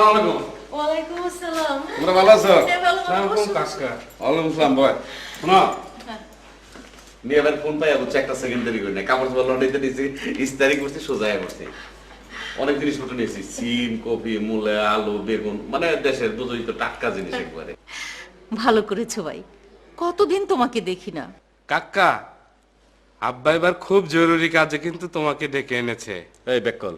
আসসালামু আলাইকুম। ওয়ালাইকুম আসসালাম। তোমরা ভালো আছো? হ্যাঁ, ভালো আছি। আসসালামু আলাইকুম কাকা। ওয়ালাইকুম আসসালাম ভাই। শোনো, নিয়ে এবার ফোন পাই বুঝছি, একটা সেকেন্ড দেরি করি না। কাপড় চোপড় লন্ড্রিতে নিয়েছি, ইস্তারি করছি, সোজায় করছি। অনেক জিনিসপত্র নিয়েছি, সিম, কফি, মূলা, আলু, বেগুন, মানে দেশের বুঝোই তো টাটকা জিনিস একবারে। ভালো করেছো ভাই, কতদিন তোমাকে দেখি না। কাকা, আব্বা এবার খুব জরুরি কাজে কিন্তু তোমাকে ডেকে এনেছে। এই বেকল,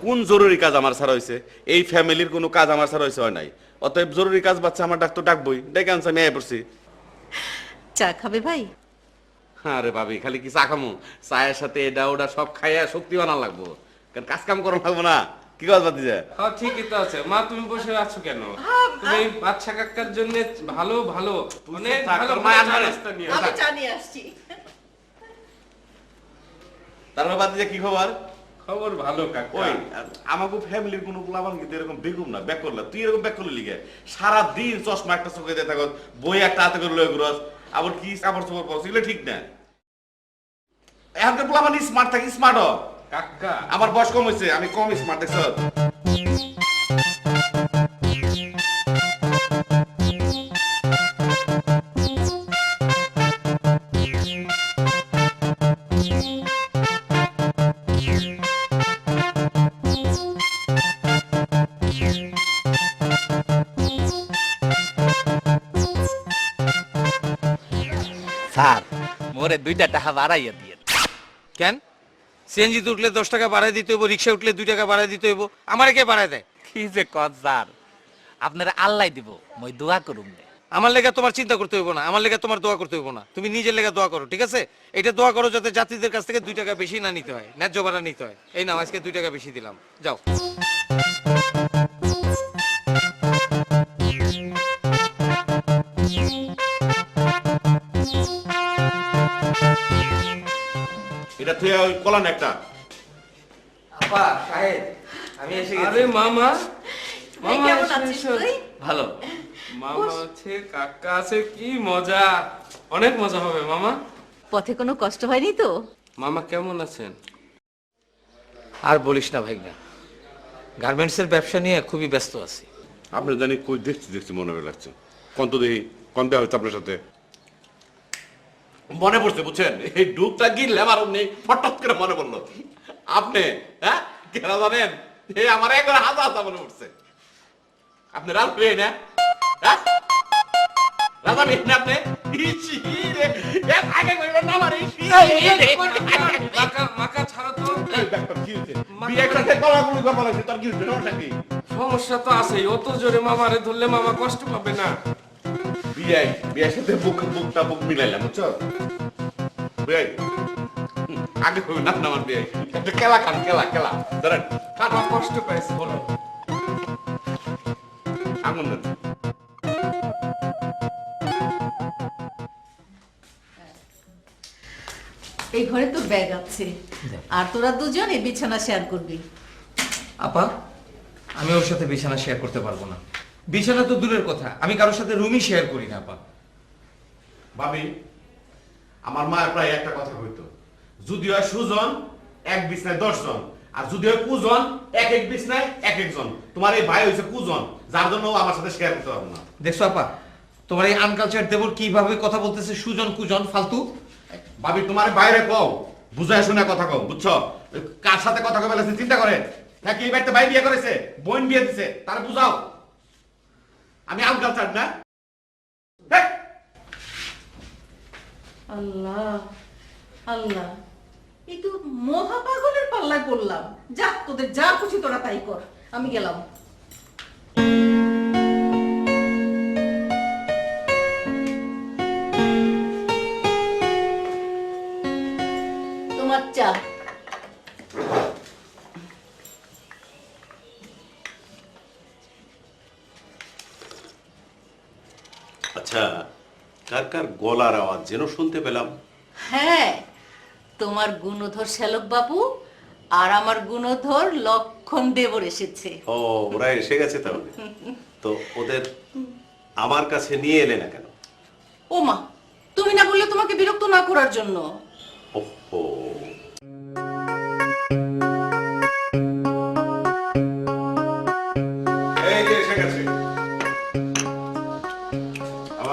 কোন জরুরি কাজ আমার ছাড়া হয়েছে? এই ফ্যামিলির কোনো কাজ আমার ছাড়া হয়েছে হয় নাই। অতএব জরুরি কাজ বাচ্চা আমার ডাক্তার ডাকবই, ডেকে আনছে, আমি আয় পড়ছি। চা খাবে ভাই? আরে ভাবি, খালি কি চা খামু? চায়ের সাথে এটা ওটা সব খাইয়া শক্তি বানা লাগবো, কারণ কাজ কাম করা লাগবো না। কি কাজ বাদ দিয়ে? হ্যাঁ ঠিকই তো আছে। মা তুমি বসে আছো কেন? তুমি বাচ্চা কাকার জন্য ভালো ভালো অনেক ভালো নাস্তা নিয়ে আমি চা নিয়ে আসছি। তারপর বাদ দিয়ে কি খবর? খবর ভালো কাকা। ওই আমাকে ফ্যামিলির কোনো প্লাবান কিন্তু এরকম বেগুম না, ব্যাক করলা। তুই এরকম ব্যাক করলি লিগে সারা দিন চশমা একটা চোখে দিয়ে থাকত, বই একটা হাতে করে লয়ে ঘুরস, আবার কি কাপড় চোপড় পরস, এগুলো ঠিক না। এখনকার প্লাবান স্মার্ট থাকি, স্মার্ট হ। কাকা আমার বয়স কম হয়েছে, আমি কম স্মার্ট দেখছ। স্যার মোরে 2টা টাকা বাড়াইয়া দিয়ে। কেন? সিএনজিতে উঠলে 10 টাকা বাড়াই দিতে হইব, রিক্সা উঠলে 2 টাকা বাড়াই দিতে হইব, আমারে কে বাড়াই দেয়? কি যে কর স্যার, আপনারা আল্লাহ দিব, মই দোয়া করুম নে। আমার লেগে তোমার চিন্তা করতে হইব না, আমার লেগে তোমার দোয়া করতে হইব না। তুমি নিজের লেগে দোয়া করো, ঠিক আছে? এটা দোয়া করো যাতে যাত্রীদের কাছ থেকে 2 টাকা বেশি না নিতে হয়, ন্যায্য ভাড়া নিতে হয়। এই নাও, আজকে 2 টাকা বেশি দিলাম, যাও। এটা তুই ওই কলান একটা। আপা সাহেব, আমি এসে আরে মামা, এই মামা কেমন এসো, আছিস এসো। তুই? ভালো। মামা আছে, কাকা আছে, কি মজা, অনেক মজা হবে মামা। পথে কোনো কষ্ট হয়নি তো? মামা কেমন আছেন? আর বলিস না ভাই, না গার্মেন্টসের ব্যবসা নিয়ে খুবই ব্যস্ত আছি। আপনি জানি কই দেখছি দেখছি মনে হয়ে লাগছে। কন্ত দেখি, কম দেওয়া হচ্ছে আপনার সাথে? মনে পড়ছে, বুঝছেন, এই ডুবটা গিললে আমার নেই, ফটাৎ করে মনে পড়লো আপনি। হ্যাঁ, কেন জানেন? এই আমার একবার হাজা হাজা মনে পড়ছে। আপনি রাজবে না? হ্যাঁ, রাজা মেয়ে না আপনি? ইছি রে, এর আগে কইবেন না আমার ইছি রে। মাকা মাকা ছাড়ো তো। এই ব্যাপার কি হইছে? বিয়ে করতে কলাগুলো গপা লাগছে, তার কি হইছে? সমস্যা কি? সমস্যা তো আছেই, অত জোরে মামারে ধরলে মামা কষ্ট পাবে না। বিয়ের সাথে বুকটা বুক মিলাইলাম, বুঝছো? বিয়ে আগে কই না আমার বিয়ে একটা খেলা খান, খেলা খেলা ধরেন খান। মামা কষ্ট পাইছে, বলো। আগুন দেন। এই ঘরে তো ব্যাগ আছে, আর তোরা দুজন এই বিছানা শেয়ার করবি। আপা, আমি ওর সাথে বিছানা শেয়ার করতে পারবো না। বিছানা তো দূরের কথা, আমি কারোর সাথে রুমই শেয়ার করি না আপা। ভাবি, আমার মা প্রায় একটা কথা কইতো, যদি হয় সুজন এক বিছনায় 10 জন, আর যদি হয় কুজন এক এক বিছনায় এক একজন। তোমার এই ভাই হইছে কুজন, যার জন্য ও আমার সাথে শেয়ার করতে পারবো না। দেখছো আপা, তোমার এই আনকালচার দেবর কিভাবে কথা বলতেছে, সুজন কুজন ফালতু। ভাবি, তোমার বাইরে কও, বুঝায় শুনে কথা কও, বুঝছো? কার সাথে কথা কবে লাগছে চিন্তা করে নাকি? এই বাড়িতে ভাই বিয়ে করেছে, বোন বিয়ে দিছে, তার বুঝাও। আমি আলকাল চাট না। হেই! আল্লাহ আল্লাহ, এই তো মহা পাগলের পাল্লায় পড়লাম। যা, তোদের যা খুশি তোরা তাই কর, আমি গেলাম। তোমার চা। আচ্ছা, কার কার গলার আওয়াজ যেন শুনতে পেলাম? হ্যাঁ, তোমার গুণধর শ্যালক বাবু আর আমার গুণধর লক্ষণ দেবর এসেছে। ও, ওরা এসে গেছে তাহলে। তো ওদের আমার কাছে নিয়ে এলে না কেন? ও মা, তুমি না বললে তোমাকে বিরক্ত না করার জন্য। ওহো,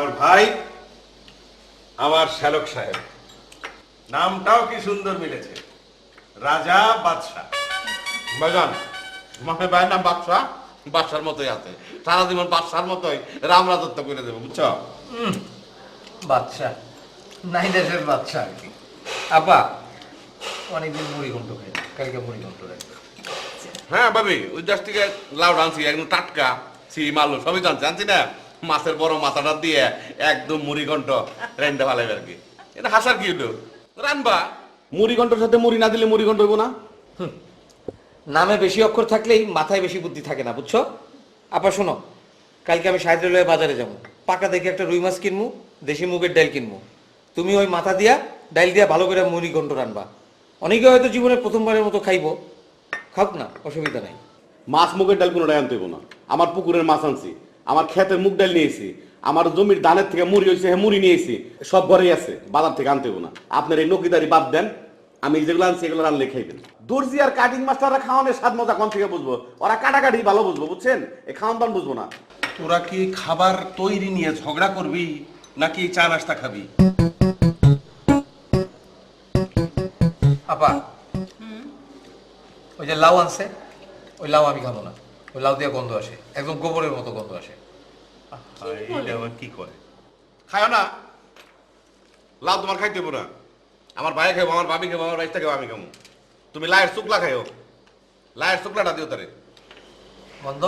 আমার ভাই, আমার শ্যালক সাহেব, নামটাও কি সুন্দর মিলেছে, রাজা বাদশাহ। ভাইজান মানে ভাইয়ের নাম বাদশাহ, বাদশার মতোই আছে, সারা জীবন বাদশার মতোই রাম রাজত্ব করে দেবো, বুঝছো? বাচ্চা নাই দেশের বাচ্চা আর কি। আপা অনেকদিন মুড়ি ঘন্ট খাই, কালকে মুড়ি ঘন্ট রাখবে। হ্যাঁ ভাবি, ওই দেশ থেকে লাউ আনছি, একদম টাটকা সিম আলু সবই জানছি, আনছি না, মাছের বড় মাথাটা দিয়ে একদম মুড়ি ঘন্ট রেন্ডে ভালো আর কি। এটা হাসার কি হলো, রানবা মুড়ি ঘন্টর সাথে মুড়ি না দিলে মুড়ি ঘন্ট হইব না? নামে বেশি অক্ষর থাকলেই মাথায় বেশি বুদ্ধি থাকে না, বুঝছো? আপা শোনো, কালকে আমি সাহিত্যালয়ে বাজারে যাবো, পাকা দেখে একটা রুই মাছ কিনবো, দেশি মুগের ডাল কিনবো। তুমি ওই মাথা দিয়া ডাল দিয়া ভালো করে মুড়ি ঘন্ট রানবা। অনেকে হয়তো জীবনে প্রথমবারের মতো খাইবো, খাওক না, অসুবিধা নাই। মাছ মুগের ডাল কোনোটাই আনতে হইব না, আমার পুকুরের মাছ আনছি, আমার ক্ষেতের মুগ ডাল নিয়েছি, আমার জমির ধানের থেকে মুড়ি হয়েছে, হ্যাঁ মুড়ি নিয়েছি, সব ঘরেই আছে, বাজার থেকে আনতে হইব না। আপনার এই নকিদারি বাদ দেন, আমি যেগুলো আনছি এগুলো রানলে খাইবেন। দর্জি আর কাটিং মাস্টাররা খাওয়ানোর স্বাদ মজা কোন থেকে বুঝবো? ওরা কাটাকাটি ভালো বুঝবো, বুঝছেন? এই খাওয়ান পান বুঝবো না। তোরা কি খাবার তৈরি নিয়ে ঝগড়া করবি নাকি চা নাস্তা খাবি? আপা ওই যে লাউ আনছে, ওই লাউ আমি খাবো না, ওই লাউ দিয়ে গন্ধ আসে, একদম গোবরের মতো গন্ধ আসে। এটা আবার কি করে? খায় না, লাউ তোমার খাইতে হইব না, আমার ভাই খাবো, আমার ভাবি খাবো, আমার বাইশটা খাবো, আমি খাবো। তুমি লায়ের শুকলা খাইও, লায়ের শুকলাটা দিও তারে। বন্ধ।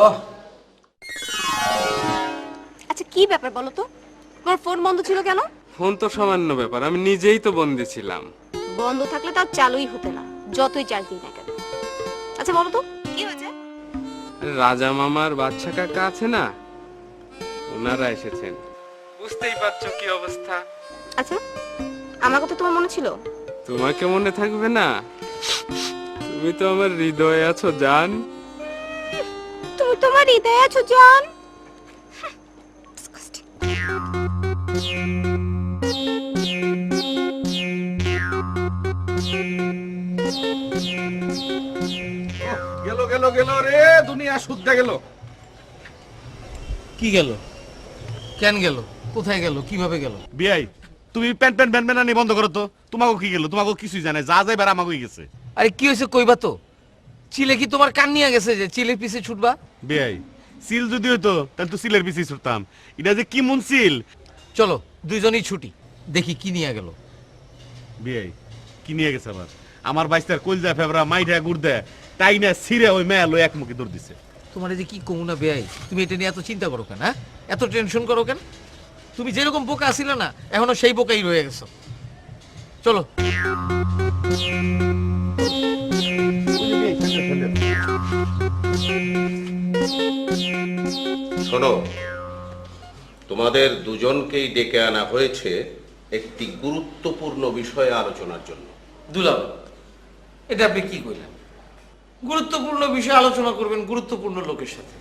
আচ্ছা কি ব্যাপার বলো তো, তোমার ফোন বন্ধ ছিল কেন? ফোন তো সামান্য ব্যাপার, আমি নিজেই তো বন্দি ছিলাম। বন্ধ থাকলে তাও চালুই হতে না, যতই চার্জ দিই না কেন। আচ্ছা বলো তো কি হয়েছে? আরে রাজা মামার বাচ্চা কাকা আছে না, ওনারা এসেছেন, বুঝতেই পারছো কি অবস্থা। আচ্ছা আমার কথা তোমার মনে ছিল? তোমাকে মনে থাকবে না? তুমি তো আমার হৃদয়ে আছো জান। তুমি তোমার হৃদয়ে আছো জান। গেল গেল গেল রে, দুনিয়া শুদ্ধ গেল। কি গেল? কেন গেল? কোথায় গেল? কিভাবে গেল? বিয়াই তুমি প্যান প্যান প্যান প্যানানি বন্ধ করো তো, তোমাকে কি গেল? তোমাকে কিছুই জানে, যা যাই বেড়া আমাকে গেছে। আরে কি হয়েছে কইবা তো? চিলে কি তোমার কান নিয়ে গেছে যে চিলের পিছে ছুটবা? বিয়াই সিল যদি হইতো তাহলে তো সিলের পিছিয়ে ছুটতাম, এটা যে কি মন সিল। চলো দুইজনেই ছুটি, দেখি কি নিয়ে গেল। বিয়াই কি নিয়ে গেছে আবার? আমার বাইস্তার কলজা ফেবরা মাইঠা গুড় দেয় তাই না ছিঁড়ে ওই মেয়ে লো এক মুখে দৌড় দিছে। তোমার যে কি কমুনা বেয়াই, তুমি এটা নিয়ে এত চিন্তা করো কেন? হ্যাঁ, এত টেনশন করো কেন? তুমি যেরকম বোকা ছিলে না, এখনো সেই বোকাই রয়ে গেছো। চলো। শোনো, তোমাদের দুজনকেই ডেকে আনা হয়েছে একটি গুরুত্বপূর্ণ বিষয়ে আলোচনার জন্য। দুলাভ, এটা আপনি কি কইলেন? গুরুত্বপূর্ণ বিষয় আলোচনা করবেন গুরুত্বপূর্ণ লোকের সাথে?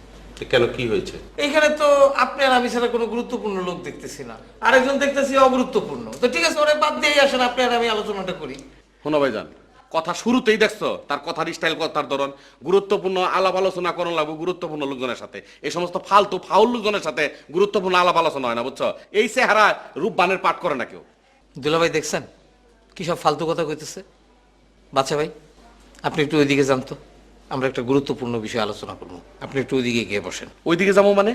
কেন, কি হয়েছে? এখানে তো আপনি আর আমি ছাড়া কোনো গুরুত্বপূর্ণ লোক দেখতেছি না, আরেকজন দেখতেছি অগুরুত্বপূর্ণ। তো ঠিক আছে, ওরা বাদ দিয়ে আসেন, আপনি আর আমি আলোচনাটা করি। শোনো ভাইজান, কথা শুরুতেই দেখছো তার কথার স্টাইল, কথার ধরন। গুরুত্বপূর্ণ আলাপ আলোচনা করার লাগবে গুরুত্বপূর্ণ লোকজনের সাথে, এই সমস্ত ফালতু ফাউল লোকজনের সাথে গুরুত্বপূর্ণ আলাপ আলোচনা হয় না, বুঝছো? এই চেহারা রূপবানের পাঠ করে না কেউ। দুলাভাই দেখছেন কি সব ফালতু কথা কইতেছে? বাচ্চা ভাই, আপনি একটু ওইদিকে যান তো, আমরা একটা গুরুত্বপূর্ণ বিষয় আলোচনা করবো। আপনি একটু ওইদিকে গিয়ে বসেন। ওইদিকে যাবো মানে?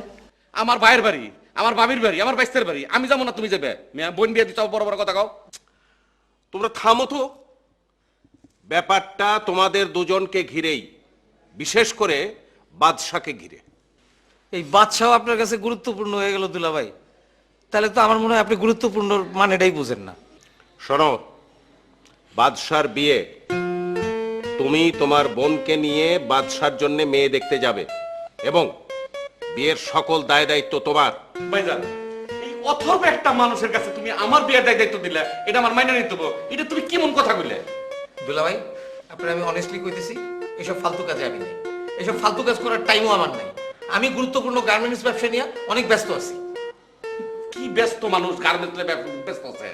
আমার ভাইয়ের বাড়ি, আমার বাবির বাড়ি, আমার বাইস্তের বাড়ি, আমি যাবো না তুমি যাবে? বোন বিয়ে দিতে বড় বড় কথা কাও। তোমরা থামো তো। ব্যাপারটা তোমাদের দুজনকে ঘিরেই, বিশেষ করে বাদশাকে ঘিরে। এই বাদশাও আপনার কাছে গুরুত্বপূর্ণ হয়ে গেল দুলাভাই? তাহলে তো আমার মনে হয় আপনি গুরুত্বপূর্ণ মানেটাই বুঝেন না। শোনো, বাদশার বিয়ে, তুমি তোমার বোনকে নিয়ে বাদশার জন্য মেয়ে দেখতে যাবে এবং বিয়ের সকল দায় দায়িত্ব তোমার। ভাইজান, এই অথর্ব একটা মানুষের কাছে তুমি আমার বিয়ের দায়িত্ব দিলে, এটা আমার মাইনে নিতে হবে? এটা তুমি কেমন কথা কইলে? দুলাভাই, আপনার আমি অনেস্টলি কইতেছি, এসব ফালতু কাজে আমি নেই, এসব ফালতু কাজ করার টাইমও আমার নাই। আমি গুরুত্বপূর্ণ গার্মেন্টস ব্যবসা নিয়ে অনেক ব্যস্ত আছি। কি ব্যস্ত মানুষ গার্মেন্টসে ব্যস্ত আছে?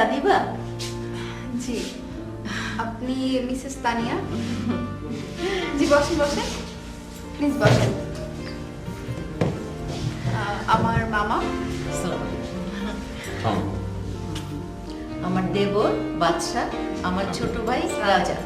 আদিবা? জি, আপনি মিসেস তানিয়া? জি, বসেন বসেন, প্লিজ বসেন। আমার মামা। আমার দেবর বাদশা, আমার ছোট ভাই রাজা।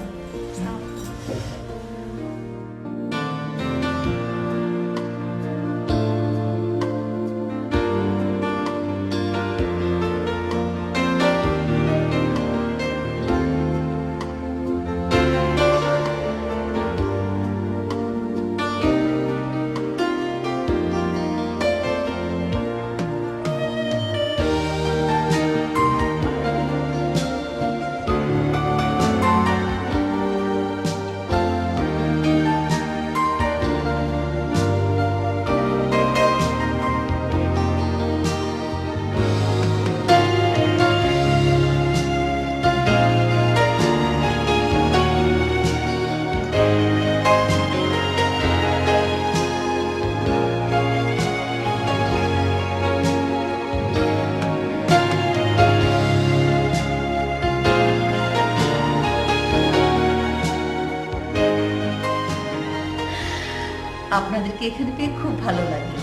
আপনাদেরকে এখানে পেয়ে খুব ভালো লাগে।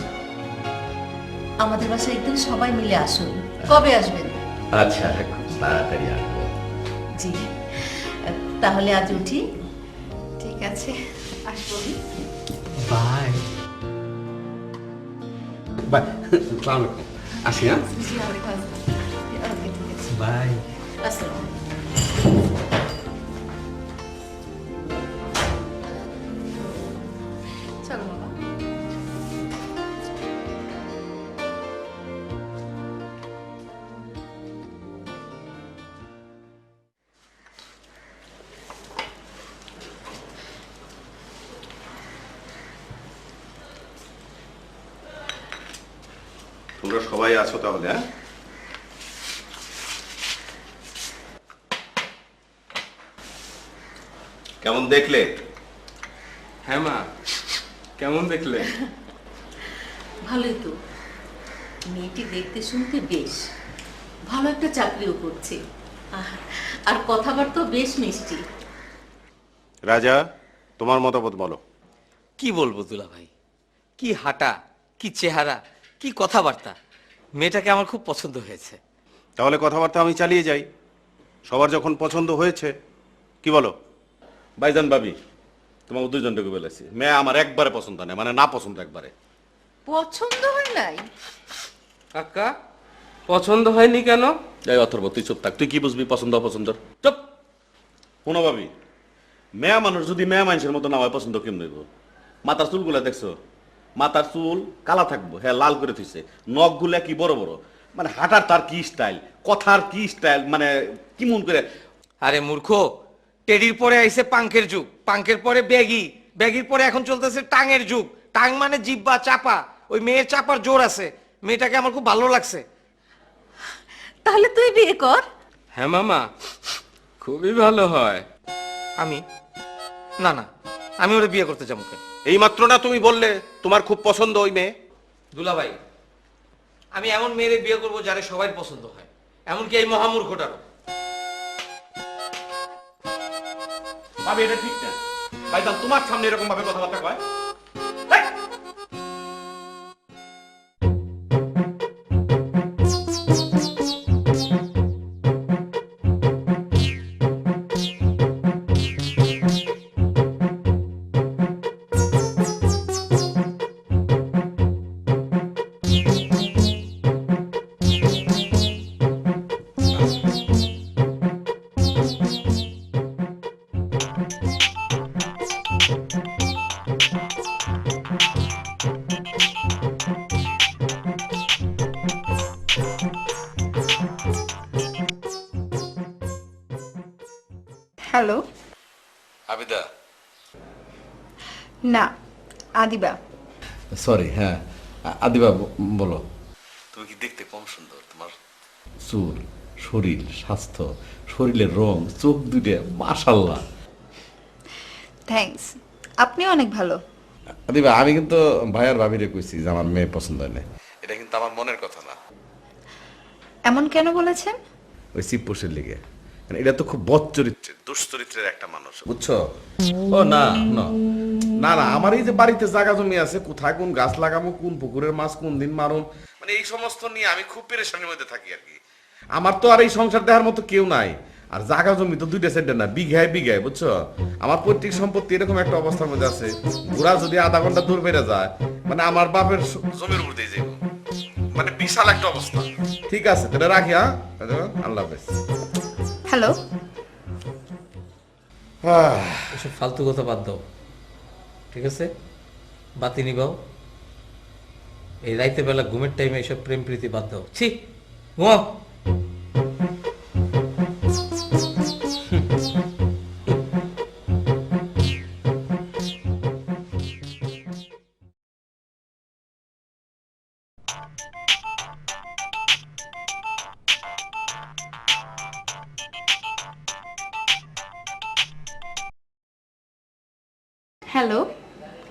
আমাদের বাসায় একদিন সবাই মিলে আসুন। কবে আসবেন? আচ্ছা, খুব তাড়াতাড়ি আসবো। জি, তাহলে আজ উঠি। ঠিক আছে, আসবো। বাই বাই, আসসালামু আলাইকুম। আসি, হ্যাঁ, জি, ওয়ালাইকুম আসসালাম। ওকে, ঠিক আছে। বাই। আসসালাম। চলো বাবা। তোমরা সবাই আছো তাহলে? হ্যাঁ, কেমন দেখলে? হ্যাঁ মা, কেমন দেখলে? ভালোই তো। মেয়েটি দেখতে শুনতে বেশ ভালো, একটা চাকরিও করছে, আর কথাবার্তা বেশ মিষ্টি। রাজা, তোমার মতামত বলো। কি বলবো দুলা ভাই, কি হাঁটা, কি চেহারা, কি কথাবার্তা। মেয়েটাকে আমার খুব পছন্দ হয়েছে। তাহলে কথাবার্তা আমি চালিয়ে যাই। সবার যখন পছন্দ হয়েছে, কি বলো? ভাইজান ভাবি, তোমার দুজনটাকে বলেছি, মেয়ে আমার একবারে পছন্দ নেই, মানে না পছন্দ একবারে। পছন্দ হয় নাই? কাকা, পছন্দ হয়নি কেন? এই অথর্ব, তুই চুপ থাক। তুই কি বুঝবি পছন্দ অপছন্দ? চুপ। শোনো ভাবি, মেয়া মানুষ যদি মেয়া মানুষের মতো না হয়, পছন্দ কেমন হইব? মাথার চুলগুলা দেখছো? মাথার চুল কালা থাকবো, হ্যাঁ লাল করে থইছে। নখগুলা কি বড় বড়, মানে হাঁটার তার কি স্টাইল, কথার কি স্টাইল, মানে কি মন করে। আরে মূর্খ, টেডির পরে আইছে পাঙ্কের যুগ, পাঙ্কের পরে ব্যাগি, ব্যাগির পরে এখন চলতেছে টাঙের যুগ। টাং মানে জিব্বা চাপা, ওই মেয়ের চাপার জোর আছে। মেয়েটাকে আমার খুব ভালো লাগছে। তাহলে তুই বিয়ে কর। হ্যাঁ মামা, খুবই ভালো হয়। আমি না না, আমি ওরা বিয়ে করতে যাবো কেন? এই মাত্র না তুমি বললে তোমার খুব পছন্দ ওই মেয়ে? দুলা ভাই, আমি এমন মেয়েরে বিয়ে করবো যারে সবাই পছন্দ হয়, এমনকি এই মহামূর্খটারও। ভাবি, এটা ঠিক না। ভাইজান তোমার সামনে এরকম ভাবে কথাবার্তা কয়? হ্যালো। আবিদা? না, আদিবা। সরি, হ্যাঁ আদিবা, বলো। তুমি কি দেখতে কম সুন্দর? তোমার চুল, শরীর, স্বাস্থ্য, শরীরের রং, চোখ দুটো মাশাআল্লাহ। থ্যাঙ্কস, আপনি অনেক ভালো। আদিবা, আমি কিন্তু ভাইয়ার ভাবিরে কইছি যে আমার মেয়ে পছন্দ হয় না। এটা কিন্তু আমার মনের কথা না। এমন কেন বলেছেন? ওই চিপ্পোষের লিগে। মানে এটা তো খুব বদ চরিত্রের, দুশ্চরিত্রের একটা মানুষ, বুঝছো? ও না না না না, আমার এই যে বাড়িতে জায়গা জমি আছে, কোথায় কোন গাছ লাগাবো, কোন পুকুরের মাছ কোন দিন মারুম, মানে এই সমস্ত নিয়ে আমি খুব পেরেশানির মধ্যে থাকি আর কি। আমার তো আর এই সংসার দেওয়ার মতো কেউ নাই, আর জায়গা জমি তো দুইটা সাইডে না, বিঘায় বিঘায়, বুঝছো? আমার পৈতৃক সম্পত্তি এরকম একটা অবস্থার মধ্যে আছে, ঘোড়া যদি আধা ঘন্টা দূর বেড়ে যায়, মানে আমার বাপের জমির উপর দিয়ে যাবো, মানে বিশাল একটা অবস্থা। ঠিক আছে তাহলে রাখি, হ্যাঁ, আল্লাহ হাফেজ। হ্যালো, এসব ফালতু কথা বাদ দাও, ঠিক আছে? বাতি নিবাও, এই রাইতে বেলা ঘুমের টাইমে এইসব প্রেম প্রীতি বাদ দাও। ছি, ঘুমাও। হ্যালো,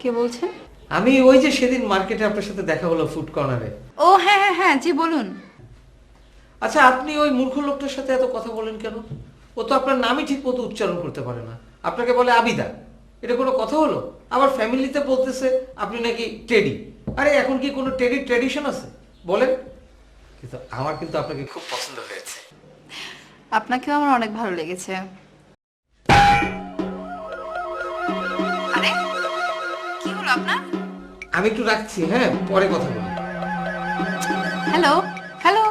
কে বলছেন? আমি ওই যে সেদিন মার্কেটে আপনার সাথে দেখা হলো ফুড কর্নারে। ও হ্যাঁ হ্যাঁ হ্যাঁ, জি বলুন। আচ্ছা, আপনি ওই মূর্খ লোকটার সাথে এত কথা বলেন কেন? ও তো আপনার নামই ঠিক মতো উচ্চারণ করতে পারে না, আপনাকে বলে আবিদা। এটা কোনো কথা হলো? আবার ফ্যামিলিতে বলতেছে আপনি নাকি টেডি। আরে এখন কি কোনো টেডি ট্র্যাডিশন আছে বলেন? কিন্তু আমার কিন্তু আপনাকে খুব পছন্দ হয়েছে। আপনাকেও আমার অনেক ভালো লেগেছে। আরে কি হলো আপনার? আমি একটু রাখছি, হ্যাঁ, পরে কথা বলি। হ্যালো হ্যালো,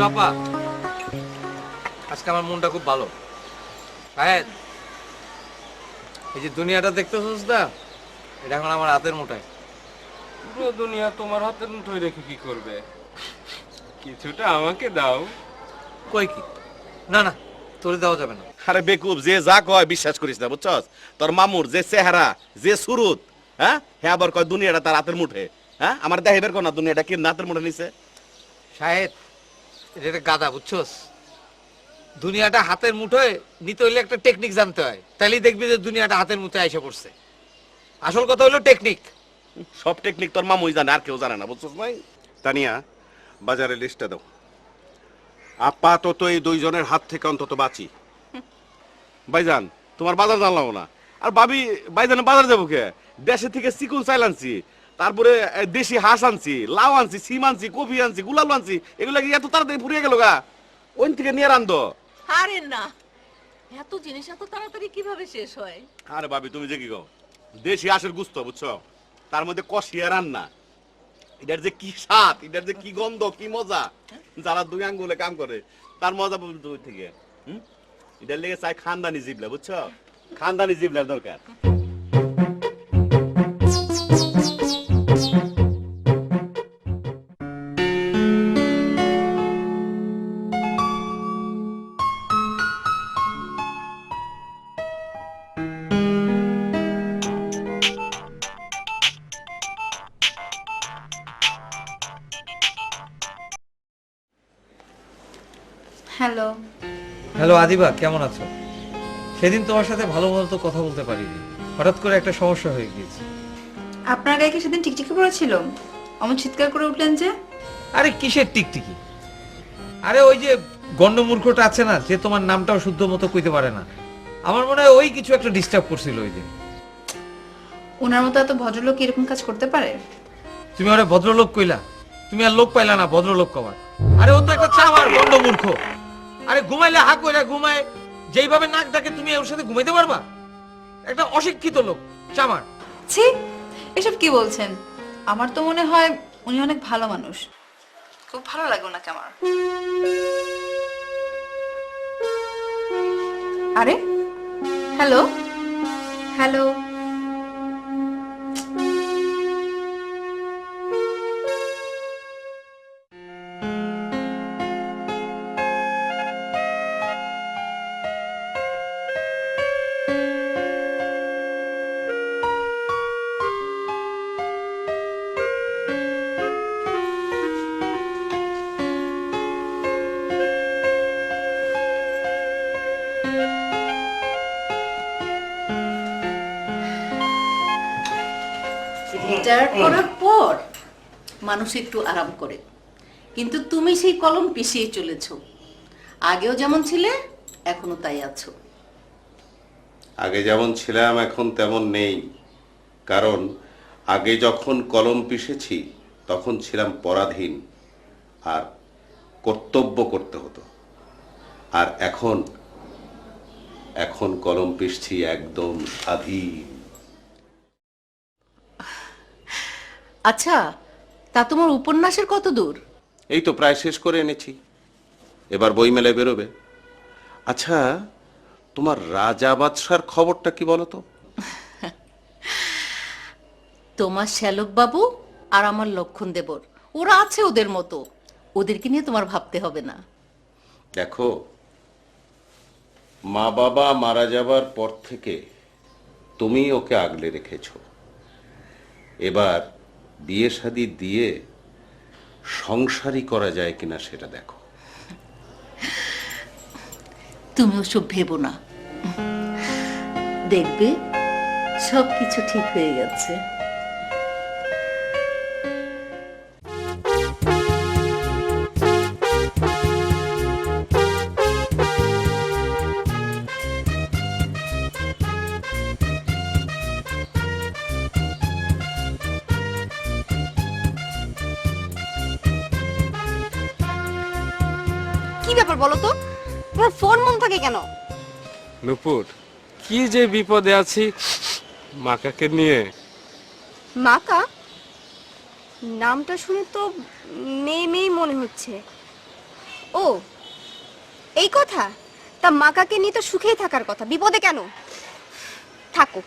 আপা, আজকে আমার মনটা খুব ভালো। শাহেদ, এই যে দুনিয়াটা দেখতেছিস না, এটা এখন আমার হাতের মুঠায়। পুরো দুনিয়া তোমার হাতের মুঠোয় রেখে কি করবে? কিছুটা আমাকে দাও। কই কি? না না, তোরে দেওয়া যাবে না। আরে বেকুব, যে যা কয় বিশ্বাস করিস না, বুঝছস? তোর মামুর যে চেহারা, যে সুরুত, হ্যাঁ, হ্যাঁ আবার কয় দুনিয়াটা তার হাতের মুঠে। হ্যাঁ, আমার দেখাইবার কোন না দুনিয়াটা কি হাতের মুঠে নিছে? শাহেদ, এটা একটা গাদা, বুঝছস? দুনিয়াটা হাতের মুঠোয় নিতে হইলে একটা টেকনিক জানতে হয়, তাহলেই দেখবি যে দুনিয়াটা হাতের মুঠোয় এসে পড়ছে। আসল কথা হলো টেকনিক। সব টেকনিক তোর মামুই জানে, আর কেউ জানে না, বুঝছস ভাই? তানিয়া, বাজারে লিস্টটা দাও। আপাতত এই দুইজনের হাত থেকে অন্তত বাঁচি। ভাইজান, তোমার বাজার জানলাম না। আর ভাবি, ভাইজান বাজার যাবো কে? দেশে থেকে চিকুন চাইল আনছি, তারপরে দেশি হাঁস আনছি, লাউ আনছি, সিম আনছি, কফি আনছি, গুলাল আনছি, এগুলা কি এত তাড়াতাড়ি ফুরিয়ে গেল গা? ওই থেকে নিয়ে রান্ধো। আরে না, এত জিনিস এত তাড়াতাড়ি কিভাবে শেষ হয়? আরে ভাবি, তুমি যে কি কও, দেশি হাঁসের গুস্ত, বুঝছো? তার মধ্যে কষিয়ে রান্না, এটার যে কি স্বাদ, এটার যে কি গন্ধ, কি মজা, যারা দুই আঙ্গুলে কাম করে তার মজা পাবেন তুমি থেকে। এটার লেগে চাই খানদানি জিবলা, বুঝছো? খানদানি জিবলার দরকার। হ্যালো। হ্যালো আদিবা, কেমন আছো? সেদিন তোমার সাথে ভালো মতো কথা বলতে পারিনি, হঠাৎ করে একটা সমস্যা হয়ে গিয়েছে। আপনার গায়ে কি সেদিন টিকটিকি পড়েছিল? অমন চিৎকার করে উঠলেন যে? আরে কিসের টিকটিকি? আরে ওই যে গন্ডমূর্খটা আছে না, যে তোমার নামটাও শুদ্ধ মতো কইতে পারে না, আমার মনে হয় ওই কিছু একটা ডিস্টার্ব করছিল ওই দিন। ওনার মতো এত ভদ্রলোক এরকম কাজ করতে পারে? তুমি ওরে ভদ্রলোক কইলা, তুমি আর লোক পাইলা না ভদ্রলোক কবার। আরে ও তো একটা চামার গন্ডমূর্খ। আরে ঘুমাইলে হা কইরা ঘুমায়, যেইভাবে নাক ডাকে তুমি ওর সাথে ঘুমাইতে পারবা? একটা অশিক্ষিত লোক, চামার। ছি, এসব কি বলছেন? আমার তো মনে হয় উনি অনেক ভালো মানুষ। খুব ভালো লাগে ওনাকে আমার। আরে হ্যালো হ্যালো, রিটায়ার করার পর মানুষ একটু আরাম করে, কিন্তু তুমি সেই কলম পিছিয়ে চলেছো। আগেও যেমন ছিলে এখনো তাই আছো। আগে যেমন ছিলাম এখন তেমন নেই, কারণ আগে যখন কলম পিষেছি তখন ছিলাম পরাধীন আর কর্তব্য করতে হতো, আর এখন এখন কলম পিষছি একদম স্বাধীন। আচ্ছা, তা তোমার উপন্যাসের কত দূর? এই তো প্রায় শেষ করে এনেছি, এবার বই মেলায় বেরোবে। আচ্ছা, তোমার রাজা বাদশার খবরটা কি বলো তো? তোমার শ্যালক বাবু আর আমার লক্ষণ দেবর, ওরা আছে ওদের মতো, ওদেরকে নিয়ে তোমার ভাবতে হবে না। দেখো, মা বাবা মারা যাবার পর থেকে তুমি ওকে আগলে রেখেছ, এবার বিয়ে শাদী দিয়ে সংসারই করা যায় কিনা সেটা দেখো। তুমি ওসব ভেবো না, দেখবে সবকিছু ঠিক হয়ে গেছে। কি ব্যাপার বলো তো, তোমার ফোন মন থাকে কেন? নুপুর, কি যে বিপদে আছি মাকাকে নিয়ে। মাকা? নামটা শুনে তো মেয়ে মেয়ে মনে হচ্ছে। ও এই কথা, তা মাকাকে নিয়ে তো সুখেই থাকার কথা, বিপদে কেন? থাকো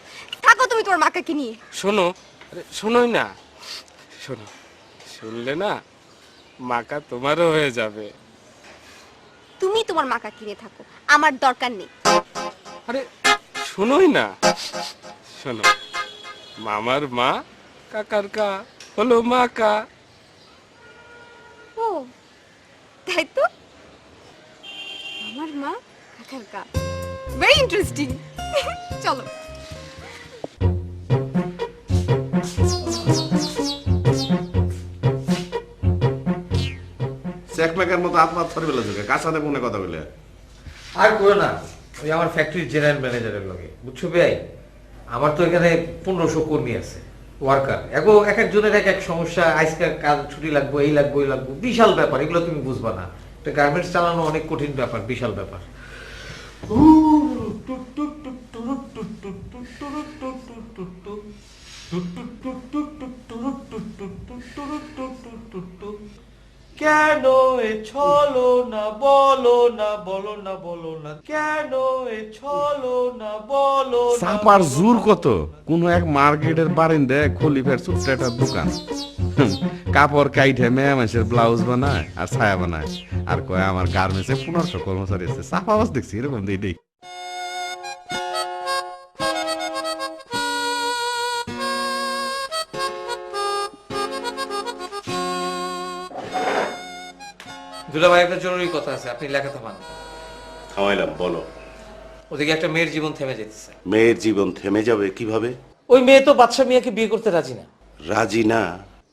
থাকো তুমি তোমার মাকাকে নিয়ে। শোনো, আরে শোনোই না, শোনো, শুনলে না মাকা তোমারও হয়ে যাবে। তুমি তোমার মাকা কিনে থাকো, আমার দরকার নেই। আরে শোনোই না, শোনো, মামার মা কাকার কা হলো মাকা। ও তাই তো, আমার মা কাকার কা, ভেরি ইন্টারেস্টিং। চলো। চেকমেকের মতো হাত মাত ধরে ফেলেছো, কাছাতে ফোনে কথা বলে। আর করো না, ওই আমার ফ্যাক্টরির জেনারেল ম্যানেজারের লগে, বুঝছো ভাই? আমার তো এখানে 1500 কর্মী আছে, ওয়ার্কার। এক একজনের এক এক সমস্যা, আজকে কাল ছুটি লাগবো, এই লাগবো, এই লাগবো, বিশাল ব্যাপার। এগুলো তুমি বুঝবা না, একটা গার্মেন্টস চালানো অনেক কঠিন ব্যাপার, বিশাল ব্যাপার। কেন এ ছলো না, বলো না, বলো না, বলো না, কেন এ ছলো না, বলো না। চাপার জোর কত? কোন এক মার্কেটের বারিন্দায় খলিফার ছোট্ট একটা দোকান, কাপড় কাইটে মেয়ে মানুষের ব্লাউজ বানায় আর ছায়া বানায়, আর কয় আমার গার্মেন্টসে 1500 কর্মচারী আছে। চাপা আওয়াজ দেখছি এরকম দিই। দুলা ভাই, একটা জরুরি কথা আছে, আপনি লেখা থামান। থামাইলাম, বলো। ওদিকে একটা মেয়ের জীবন থেমে যেতেছে। মেয়ের জীবন থেমে যাবে কিভাবে? ওই মেয়ে তো বাদশা মিয়াকে বিয়ে করতে রাজি না। রাজি না?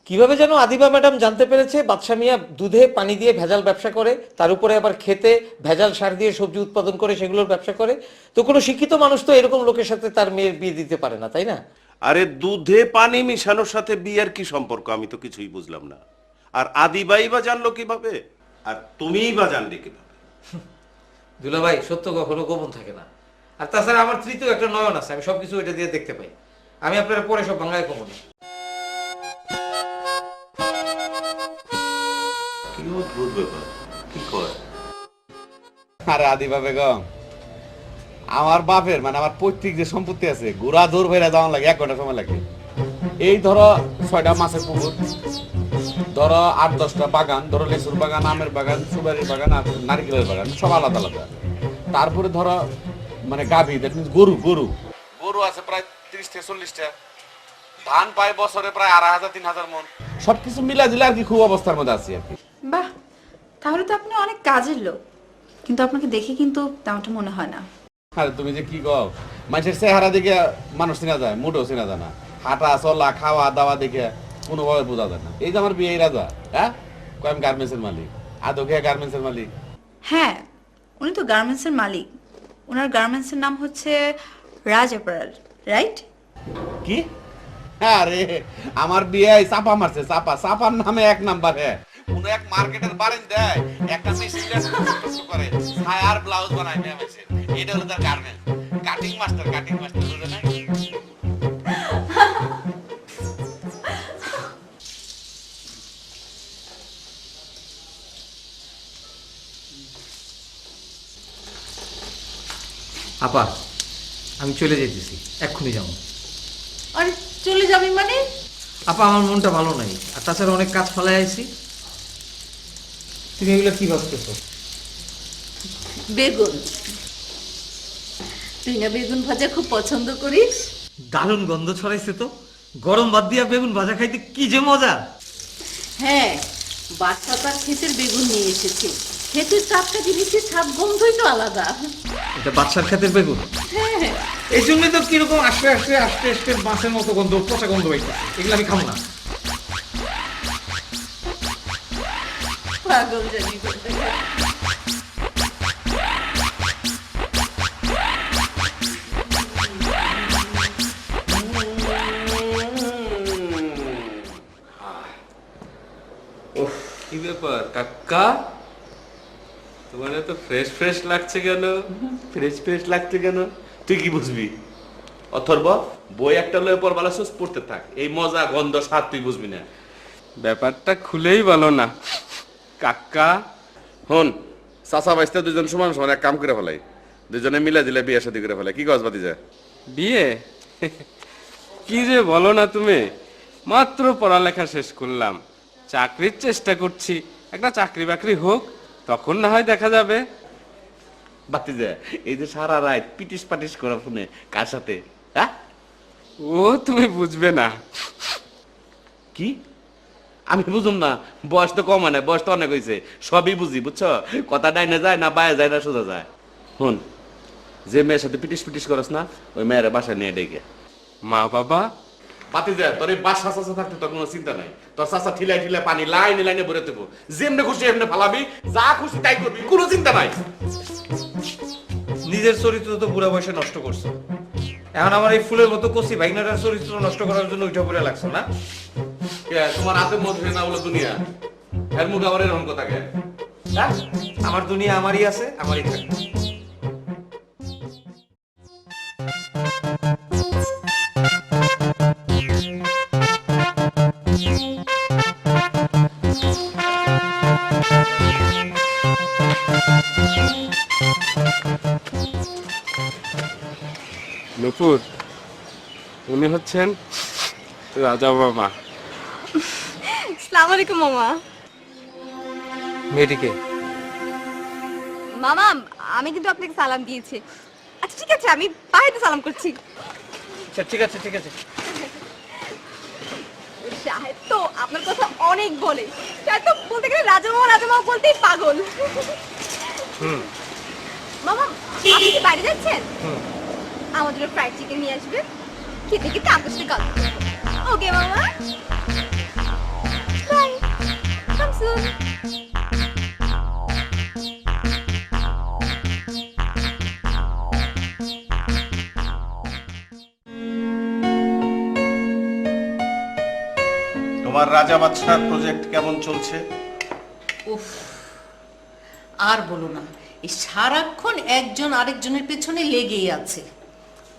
কিভাবে যেন আদিবা ম্যাডাম জানতে পেরেছে বাদশা মিয়া দুধে পানি দিয়ে ভেজাল ব্যবসা করে, তার উপরে আবার খেতে ভেজাল সার দিয়ে সবজি উৎপাদন করে সেগুলোর ব্যবসা করে। তো কোনো শিক্ষিত মানুষ তো এরকম লোকের সাথে তার মেয়ের বিয়ে দিতে পারে না, তাই না? আরে দুধে পানি মিশানোর সাথে বিয়ের কি সম্পর্ক? আমি তো কিছুই বুঝলাম না। আর আদিবাই বা জানলো কিভাবে, আর তুমিই বা জানলে কিভাবে? দুলা ভাই, সত্য কখনো গোপন থাকে না। আর তাছাড়া আমার তৃতীয় একটা নয়ন আছে, আমি সবকিছু ওইটা দিয়ে দেখতে পাই। আমি আপনারা পরে সব বাংলায় কমন। কি অদ্ভুত ব্যাপার, কি কয়? আরে আদিবা বেগম, আমার বাপের মানে আমার পৈতৃক যে সম্পত্তি আছে, গোড়া দূর ভেড়া যাওয়া লাগে 1 ঘন্টা সময় লাগে। এই ধরো 6টা মাছের পুকুর, ধরো 8-10টা বাগান, ধরো লেচুর বাগান, আমের বাগান, সুপারির বাগান আর নারকেলের বাগান, সব আলাদা আলাদা। তারপরে ধরো মানে গাভী, দ্যাট মিন্স গরু গরু আছে প্রায় 30 থেকে 40টা। ধান পায় বছরে প্রায় 2500-3000 মন। সবকিছু মিলা দিলে আর কি খুব অবস্থার মধ্যে আছি আর কি। বাহ, তাহলে তো আপনি অনেক কাজের লোক, কিন্তু আপনাকে দেখে কিন্তু তেমনটা মনে হয় না। আরে তুমি যে কি কও, মানুষের চেহারা দেখে মানুষ চেনা যায়, মোটেও চেনা যায় না। হাঁটা চলা খাওয়া দাওয়া দেখে কোনোভাবে বোঝা যায় না। এই যে আমার বিয়ে রাজা, হ্যাঁ কয় আমি গার্মেন্টসের মালিক, আদৌ কে গার্মেন্টসের মালিক? হ্যাঁ, উনি তো গার্মেন্টসের মালিক। ওনার গার্মেন্টসের নাম হচ্ছে রাজ অ্যাপারেল, রাইট? কি? আরে আমার বিয়ে চাপা মারছে, চাপা, চাপার নামে এক নাম্বার। হ্যাঁ কোন এক মার্কেটের বারেন দেয় একটা মেশিন করে ছায়ার ব্লাউজ বানায় মেয়ে মেশিন, এটা হলো তার garments. Cutting master, cutting master বুঝে না? আপা আমি চলে যেতেছি, এক্ষুনি যাবো। আরে চলে যাবি মানে? আপা আমার মনটা ভালো নাই, আর তাছাড়া অনেক কাজ ফেলায় আইছি। তুমি এগুলো কি ভাবতেছো? বেগুন, তুই না বেগুন ভাজা খুব পছন্দ করিস? দারুণ গন্ধ ছড়াইছে তো, গরম ভাত দিয়া বেগুন ভাজা খাইতে কি যে মজা। হ্যাঁ, বাচ্চা তার ক্ষেতের বেগুন নিয়ে এসেছে। ক্ষেতের টাটকা জিনিসের স্বাদ গন্ধই তো আলাদা। এটা বাচ্চার ক্ষেতের বেগুন, হ্যাঁ, এই জন্যই তো কিরকম আস্তে আস্তে আস্তে আস্তে মাছের মতো গন্ধ, পচা গন্ধ পাইতেছে। এগুলো আমি খাবো না। পাগল জানি বলতে। কি ব্যাপার কাকা, তোমার এত ফ্রেশ ফ্রেশ লাগছে কেন? ফ্রেশ ফ্রেশ লাগছে কেন তুই কি বুঝবি? অথর্ব বই একটা লয়ে পড়বালা শেষ পড়তে থাক, এই মজা গন্ধ স্বাদ তুই বুঝবি না। ব্যাপারটা খুলেই বলো না কাকা। হন চাচা বাইসতে দুজন সমান সমান এক কাম করে ফেলাই, দুজনে মিলে দিলে বিয়ে শাদী করে ফেলাই, কি কাজ বাতি যায়? বিয়ে? কি যে বলো না তুমি, মাত্র পড়ালেখা শেষ করলাম, চাকরির চেষ্টা করছি, একটা চাকরি বাকরি হোক তখন না হয় দেখা যাবে। বাতি যায় এই যে সারা রাত পিটিস পাটিস করা শুনে কার সাথে? হ্যাঁ ও তুমি বুঝবে না। কি আমি বুঝুম না? বয়স তো কম হয় না, বয়স তো অনেক হয়েছে, সবই বুঝি বুঝছো, কথা ডাইনে যায় না বায়ে যায় না সোজা যায়। হুন যে মেয়ের সাথে পিটিস পিটিস করস না ওই মেয়ের বাসায় নিয়ে ডেকে। মা বাবা? বাতি যায় তোর এই বাসা চাচা থাকতে তোর কোনো চিন্তা নাই, তোর চাচা ঠিলাই ঠিলাই পানি লাইনে লাইনে ভরে দেবো, যেমনে খুশি এমনি ফালাবি, যা খুশি তাই করবি, কোনো চিন্তা নাই। নিজের চরিত্র তো বুড়া বয়সে নষ্ট করছো, এখন আমার এই ফুলের মতো কচি ভাইনাটার চরিত্র নষ্ট করার জন্য উঠে পড়ে লাগছো না? কে তোমার হাতে মধ্যে না বলে দুনিয়া, এর মুখে আবার এরকম কথা কে? হ্যাঁ? আমার দুনিয়া আমারই আছে, আমারই থাকবে। নূপুর, উনি হচ্ছেন রাজা মামা। আসসালামু আলাইকুম মামা। মেয়েটিকে মামা আমি কিন্তু আপনাকে সালাম দিয়েছি। আচ্ছা ঠিক আছে, আমি বাইরে সালাম করছি। আচ্ছা ঠিক আছে ঠিক আছে। সাহেব তো আপনার কথা অনেক বলে, সাহেব তো বলতে গেলে রাজা মামা বলতেই পাগল। মামা আপনি কি বাইরে যাচ্ছেন? আমাদের ফ্রাইড চিকেন নিয়ে আসবেন, খেতে খেতে আপনার সাথে গল্প করবো। ওকে মামা, বাই, কাম সুন। তোমার রাজা বাদশার প্রজেক্ট কেমন চলছে? উফ, আর বলো না, এই সারাক্ষণ একজন আরেকজনের পেছনে লেগেই আছে।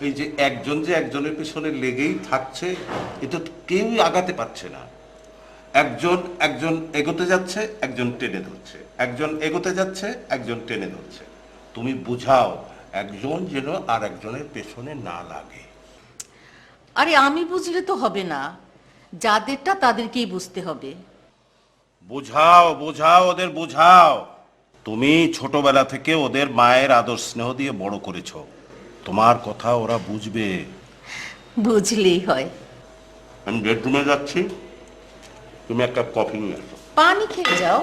এই যে একজনের পিছনে লেগেই থাকছে, এটা তো কেউই আগাতে পারছে না। একজন এগোতে যাচ্ছে, একজন টেনে ধরছে, একজন এগোতে যাচ্ছে, একজন টেনে ধরছে। তুমি বুঝাও একজন যেন আর একজনের পেছনে না লাগে। আরে আমি বুঝলে তো হবে না, যাদেরটা তাদেরকেই বুঝতে হবে। বুঝাও ওদের বুঝাও। তুমি ছোটবেলা থেকে ওদের মায়ের আদর স্নেহ দিয়ে বড় করেছো, তোমার কথা ওরা বুঝবে। বুঝলেই হয়। আমি বেডরুমে যাচ্ছি, তুমি একটা কফি নিয়ে আসো। পানি খেয়ে যাও।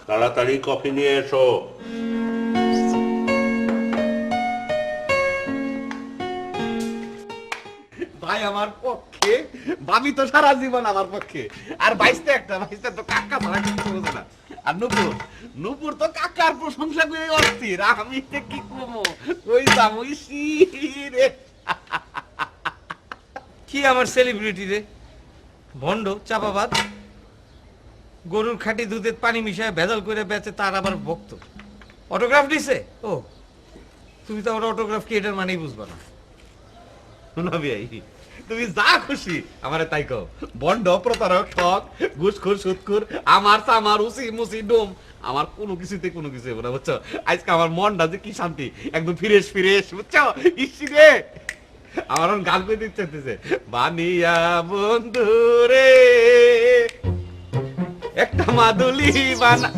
তাড়াতাড়ি কফি নিয়ে এসো। ভাই আমার পক্ষে, ভাবি তো সারা জীবন আমার পক্ষে, আর বাইশটা একটা, বাইশটা তো কাকা ছাড়া কিছু বোঝে না। আর নুপুর, নুপুর তো কাকার প্রশংসা করে অস্থির, আমি তো কি করবো, ওই জামুইসি রে। কি আমার সেলিব্রিটি রে, ভণ্ড চাপাবাদ, গরুর খাঁটি দুধের পানি মিশায় ভেজাল করে বেচে, তার আবার ভক্ত। অটোগ্রাফ দিছে? ও তুমি তো আমার অটোগ্রাফ কি এটার মানেই বুঝবা না। তুমি যা খুশি আমারে তাই কও, বন্ড, প্রতারক, ঠক, ঘুষখোর, সুদখোর, আমার চামার, উসি মুসি ডোম, আমার কোনো কিছুতে কোনো কিছু হবে না, বুঝছো? আজকে আমার মনটা যে কি শান্তি, একদম ফ্রেশ ফ্রেশ, বুঝছো? ইসি রে, আমার গান করে দিতে চাইতেছে, বানিয়া বন্ধু রে একটা মাদুলি বানা।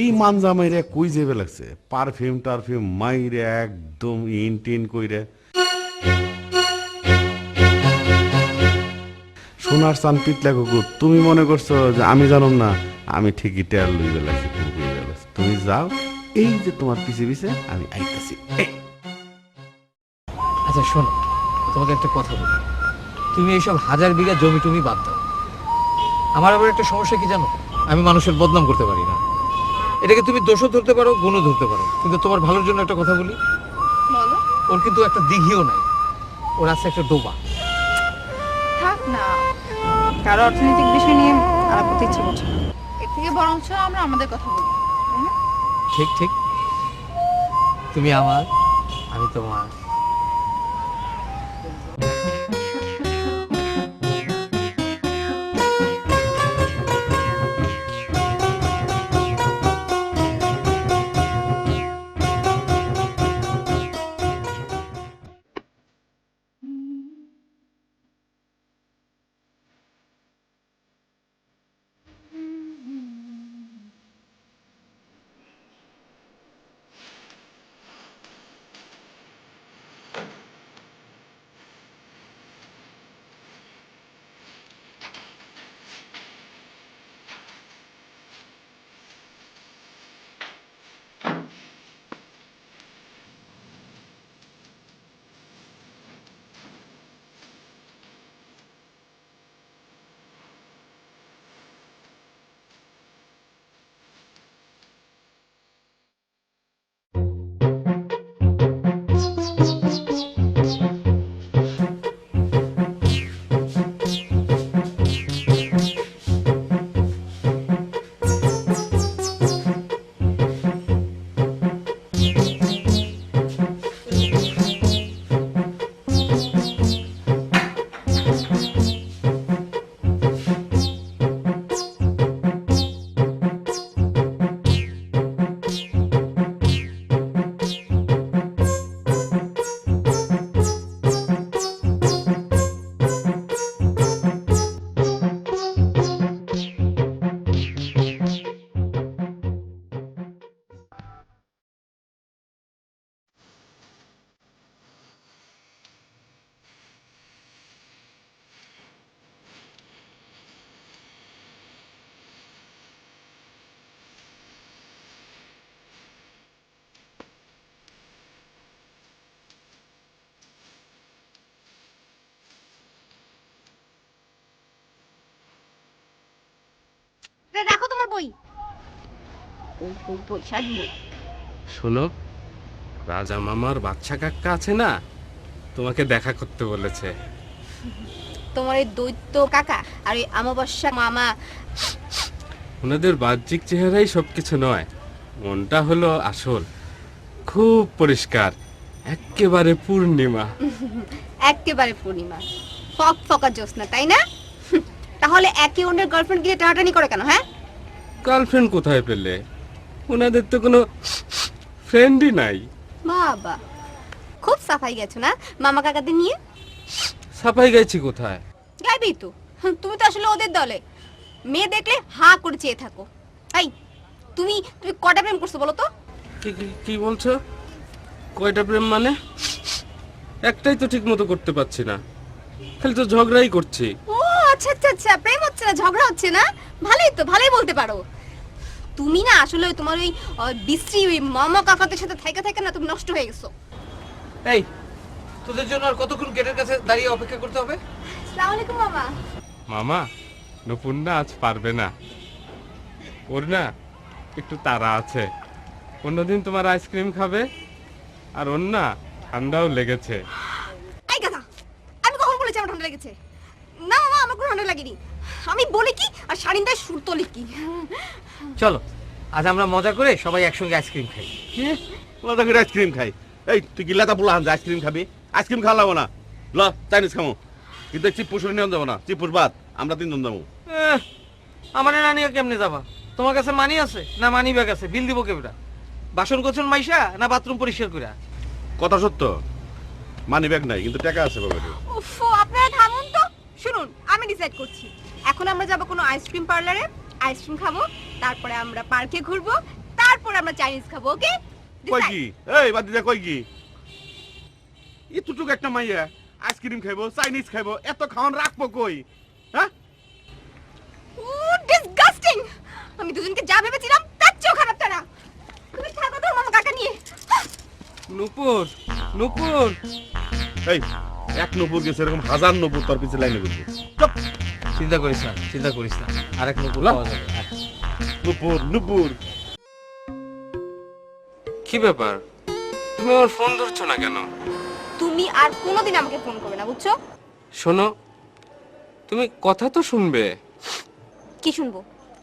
এই মানজা মাইরে কই যাবে লাগছে, পারফিউম টারফিউম মাইরে একদম ইন টিন কইরে সোনার চান পিতলা কুকুর। তুমি মনে করছো যে আমি জানো না, আমি ঠিকই টের লইবে লাগছে, তুমি যাও, এই যে তোমার পিছে পিছে আমি আইতাছি। আচ্ছা শোনো, তোমাকে একটা কথা বলি, তুমি এইসব হাজার বিঘা জমি টমি বাদ দাও। আমার আবার একটা সমস্যা কি জানো, আমি মানুষের বদনাম করতে পারি না। এটাকে তুমি দোষও ধরতে পারো, গুণও ধরতে পারো, কিন্তু তোমার ভালোর জন্য একটা কথা বলি, বলো। ওর কিন্তু একটা দিঘিও নাই, ওর আছে একটা ডোবা। থাক না, কারো অর্থনৈতিক বিষয় নিয়ে আলাপ করতে ইচ্ছে করছে না। এর থেকে বরঞ্চ আমরা আমাদের কথা বলি। ঠিক ঠিক, তুমি আমার, আমি তোমার। রাখো তোমার বই, ওই বই বই সাজবো। শোনো, রাজা মামার বাচ্চা কাকা আছে না, তোমাকে দেখা করতে বলেছে। তোমার এই দৈত্য কাকা আর ওই অমাবস্যা মামা, ওনাদের বাহ্যিক চেহারাই সবকিছু নয়, মনটা হলো আসল, খুব পরিষ্কার, একেবারে পূর্ণিমা। একেবারে পূর্ণিমা, ফক ফকা জ্যোৎস্না, তাই না? তাহলে একে অন্যের গার্লফ্রেন্ড গিয়ে টানাটানি করে কেন? হ্যাঁ, গার্লফ্রেন্ড কোথায় পেলে? ওনাদের তো কোনো ফ্রেন্ডই নাই। বাবা খুব সাফাই গেছো না মামা কাকাদের নিয়ে? সাফাই গাইছি কোথায়? গাইবেই তো, তুমি তো আসলে ওদের দলে। মেয়ে দেখলে হা করে চেয়ে থাকো। এই তুমি তুমি কটা প্রেম করছো বলো তো? কি বলছো? কয়টা প্রেম মানে? একটাই তো ঠিক মতো করতে পারছি না, খালি তো ঝগড়াই করছি। ও আচ্ছা আচ্ছা আচ্ছা, প্রেম হচ্ছে না, ঝগড়া হচ্ছে না। ভালোই তো, ভালোই বলতে পারো। তুমি না আসলে তোমার ওই বিশ্রী ওই মামা কাকাদের সাথে থাইকা থাইকা না তুমি নষ্ট হয়ে গেছো। এই তোদের জন্য আর কতক্ষণ গেটের কাছে দাঁড়িয়ে অপেক্ষা করতে হবে? আসসালামু আলাইকুম মামা। মামা, নপুর না আজ পারবে না, ওর না একটু তাড়া আছে। অন্যদিন তোমার আইসক্রিম খাবে, আর ওর না ঠান্ডাও লেগেছে। এই কথা আমি কখন বলেছি আমার ঠান্ডা লেগেছে? না মামা, আমার কোনো ঠান্ডা লাগেনি। আমি বলি কি আর শারিন্দায় সুর তোলে কি। চলো আজ আমরা মজা করে সবাই একসঙ্গে আইসক্রিম খাই। কি মজা করে আইসক্রিম খাই? এই তুই কি লেতা পোলা হান আইসক্রিম খাবি? আইসক্রিম খাওয়া লাগবো না, ল চাইনিজ খামো। কিন্তু চিপুস নিয়ে যাবো না, চিপুস বাদ, আমরা তিনজন যাবো। আমার না নিয়ে কেমনে যাবা? তোমার কাছে মানি আছে না মানি ব্যাগ আছে? বিল দিব কেবটা? বাসন কোচন মাইশা না বাথরুম পরিষ্কার কইরা? কথা সত্য, মানি ব্যাগ নাই কিন্তু টাকা আছে বাবা। উফ, আপনারা থামুন তো। শুনুন, আমি ডিসাইড করছি। এখন আমরা যাব কোনো আইসক্রিম পার্লারে, আইসক্রিম খাবো, তারপরে আমরা পার্কে ঘুরবো, তারপর আমরা চাইনিজ খাবো। ওকে? কই কি? এই বাদ দিয়া কই কি? এতটুকু একটা মাইয়া আইসক্রিম খাইবো, চাইনিজ খাইবো, এত খাওয়ান রাখবো কই? হ্যাঁ, ও ডিসগাস্টিং। আমি দুজনকে যা ভেবেছিলাম তার চেয়েও খারাপ তারা। তুমি থাকো তো মামা কাকা নিয়ে। নূপুর, নূপুর। এই এক নপুর গেছে, এরকম হাজার নপুর তোর পিছে লাইনে ঘুরবো। চিন্তা করিস না, চিন্তা করিস না, আরেক নপুর পাওয়া যাবে। নপুর নপুর। কি ব্যাপার, তুমি আমার ফোন ধরছো না কেন? তুমি আর কোনোদিন আমাকে ফোন করবে না, বুঝছো? শোনো, তুমি কথা তো শুনবে। কি শুনবো?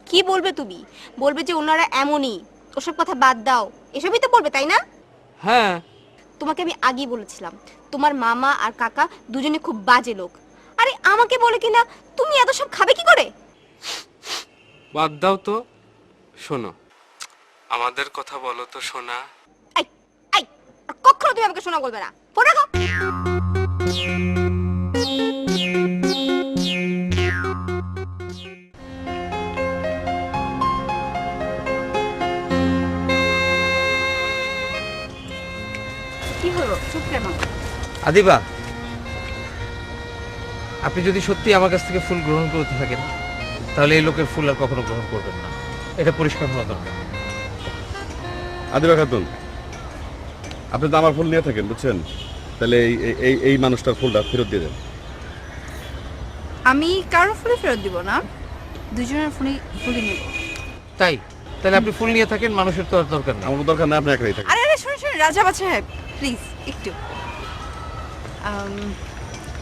কি বলবে তুমি? বলবে যে ওনারা এমনই, ওসব কথা বাদ দাও, এসবই তো বলবে, তাই না? হ্যাঁ, তোমাকে আমি আগেই বলেছিলাম তোমার মামা আর কাকা দুজনে খুব বাজে লোক। আরে আমাকে বলে কিনা তুমি এত সব খাবে কি করে? বাদ দাও তো। শোনো, আমাদের কথা বলো তো সোনা। এই এই কখনো তুমি আমাকে শোনা বলবে না। ফোন রাখো। কি হলো, চুপ কেন? আদিবা, আপনি যদি সত্যি আমার কাছ থেকে ফুল গ্রহণ করতে থাকেন তাহলে এই লোকের ফুল আর কখনো গ্রহণ করবেন না, এটা পরিষ্কার হওয়া দরকার। আদিবা খাতুন, আপনি তো আমার ফুল নিয়ে থাকেন, বুঝছেন? তাহলে এই মানুষটার ফুলটা ফেরত দিয়ে দেন। আমি কারো ফুলে ফেরত দিব না, দুজনের ফুলই নেব। তাই? তাহলে আপনি ফুল নিয়ে থাকেন, মানুষের তো আর দরকার নেই। আমার দরকার না, আপনি একলাই থাকেন। আরে আরে শুনুন শুনুন রাজা বাচ্চা সাহেব, প্লিজ একটু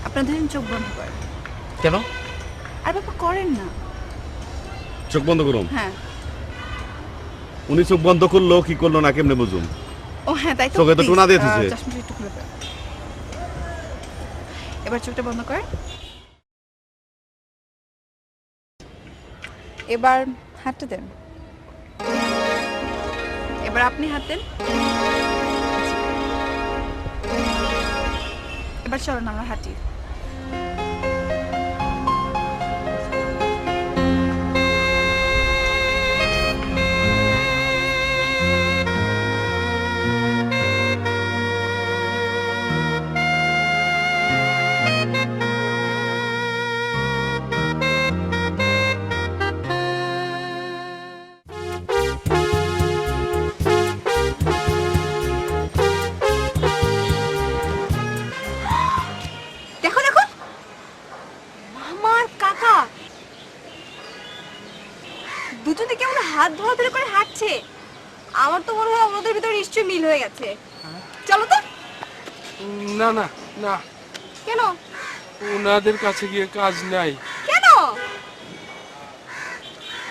আপনার দুজন চোখ বন্ধ করেন। কেন? আর বাবা করেন না। চোখ বন্ধ করুন? হ্যাঁ। উনি চোখ বন্ধ করলো কি করলো না কেমনে বুঝুন? ও হ্যাঁ, তাই তো। চোখে তো টোনা দিয়ে দিছে। চশমাটা একটু খুলে দাও। এবার চোখটা বন্ধ করেন। এবার হাতটা দেন। এবার আপনি হাত দেন। এবার চলুন আমরা হাঁটি। দেখো দেখো মামার কাকা দুজনে কেমন হাত ধরাধরি করে হাঁটছে। আমার তো মনে হয় ওদের ভিতরে নিশ্চয়ই মিল হয়ে গেছে। চলো তো। না না না, কেন? ওনাদের কাছে গিয়ে কাজ নাই। কেন?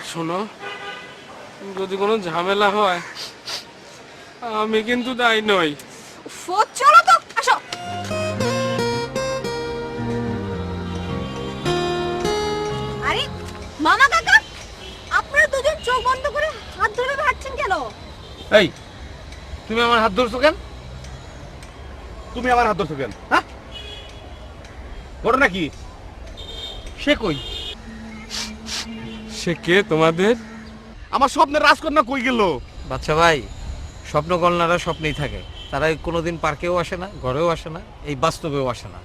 শোনো, যদি কোনো ঝামেলা হয় আমি কিন্তু দায়ী নই। চলো তো, আসো। আরে মামা কাকা আপনারা দুজন চোখ বন্ধ করে হাত ধরে হাঁটছেন কেন? এই তুমি আমার হাত ধরছো কেন? তুমি আমার হাত ধরছো কেন? হ্যাঁ, ঘটনা কি? সে কই? সে কে তোমাদের? আমার স্বপ্নের রাজকন্যা কই গেল? বাচ্চা ভাই, স্বপ্নকন্যারা স্বপ্নেই থাকে, তারা কোনোদিন পার্কেও আসে না, ঘরেও আসে না, এই বাস্তবেও আসে না।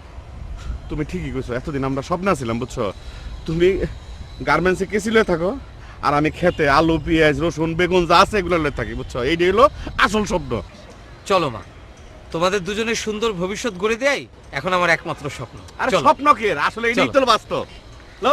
তুমি ঠিকই কইছো, এতদিন আমরা স্বপ্নে ছিলাম বুঝছো। তুমি গার্মেন্টসে কেসি লয়ে থাকো আর আমি খেতে আলু পেঁয়াজ রসুন বেগুন যা আছে এগুলো লয়ে থাকি বুঝছো। এইটাই হলো আসল স্বপ্ন। চলো মা, তোমাদের দুজনের সুন্দর ভবিষ্যৎ গড়ে দেয় এখন আমার একমাত্র স্বপ্ন। আরে চলো। স্বপ্ন কি, আসলে এইটাই তো বাস্তব। লো